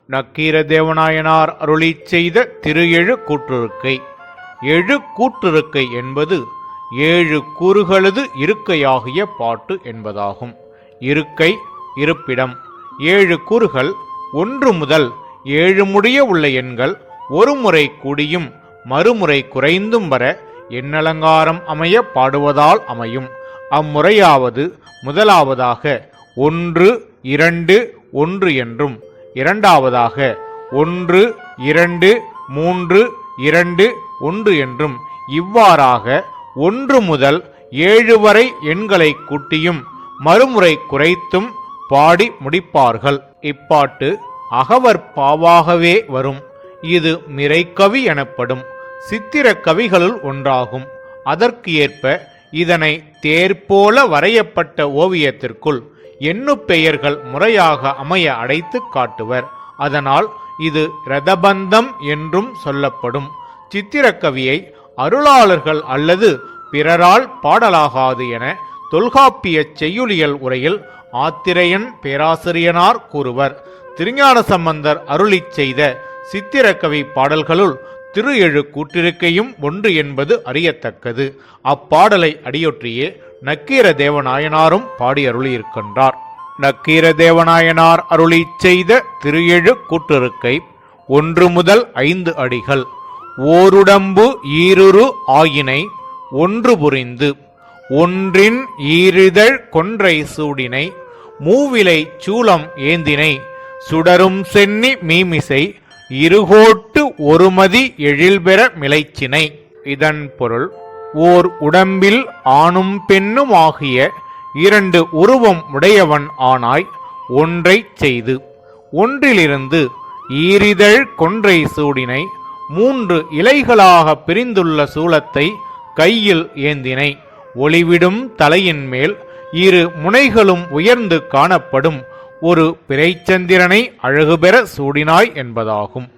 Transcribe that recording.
நக்கீரதேவநாயனார் அருளிச் செய்த திரு எழு கூற்றுருக்கை. எழு கூற்றுருக்கை என்பது 7 கூறுகளது இருக்கையாகிய பாட்டு என்பதாகும். இருக்கை, இருப்பிடம். 7 கூறுகள் 1 முதல் 7 முடிய உள்ள எண்கள் ஒரு முறை கூடியும் மறுமுறை குறைந்தும் வர எண்ணலங்காரம் அமைய பாடுவதால் அமையும். அம்முறையாவது முதலாவதாக 1 2 1 என்றும், இரண்டாவதாக 1 2 3 2 1 என்றும், இவ்வாறாக 1 முதல் 7 வரை எண்களை கூட்டியும் மறுமுறை குறைத்தும் பாடி முடிப்பார்கள். இப்பாட்டு அகவர் பாவாகவே வரும். இது மிரைக்கவி எனப்படும் சித்திர கவிகளுள் ஒன்றாகும். அதற்கு ஏற்ப இதனை தேர்போல வரையப்பட்ட ஓவியத்திற்குள் எண்ணு பெயர்கள் முறையாக அமைய அடைத்து காட்டுவர். அதனால் இது இரதபந்தம் என்றும் சொல்லப்படும். சித்திரக்கவியை அருளாளர்கள் அல்லது பிறரால் பாடலாகாது என தொல்காப்பிய செய்யுளியல் உரையில் ஆத்திரையன் பேராசிரியனார் கூறுவர். திருஞான சம்பந்தர் அருளிச் செய்த சித்திரக்கவி பாடல்களுள் திரு எழு கூற்றிருக்கையும் ஒன்று என்பது அறியத்தக்கது. அப்பாடலை அடியொற்றியே நக்கீரதேவநாயனாரும் பாடி அருளியிருக்கின்றார். நக்கீரதேவநாயனார் அருளிச் செய்த திரு எழு கூற்றிருக்கை 1 முதல் 5 அடிகள். ஓருடம்பு ஈருரு ஆயினை ஒன்று புரிந்து, ஒன்றின் ஈரிதழ் கொன்றை சூடினை, மூவிலை சூலம் ஏந்தினை, சுடரும் சென்னி மீமிசை, இருகோட்டு ஒருமதி எழில்பெற மிளைச்சினை. இதன் பொருள், ஓர் உடம்பில் ஆணும் பெண்ணும் ஆகிய 2 உருவம் உடையவன் ஆனாய் ஒன்றைச் செய்து, ஒன்றிலிருந்து ஈரிதழ் கொன்றை சூடினை, 3 இலைகளாக பிரிந்துள்ள சூலத்தை கையில் ஏந்தினை, ஒளிவிடும் தலையின் மேல் 2 முனைகளும் உயர்ந்து காணப்படும் ஒரு பிறைச்சந்திரனை அழகுபெற சூடினாய் என்பதாகும்.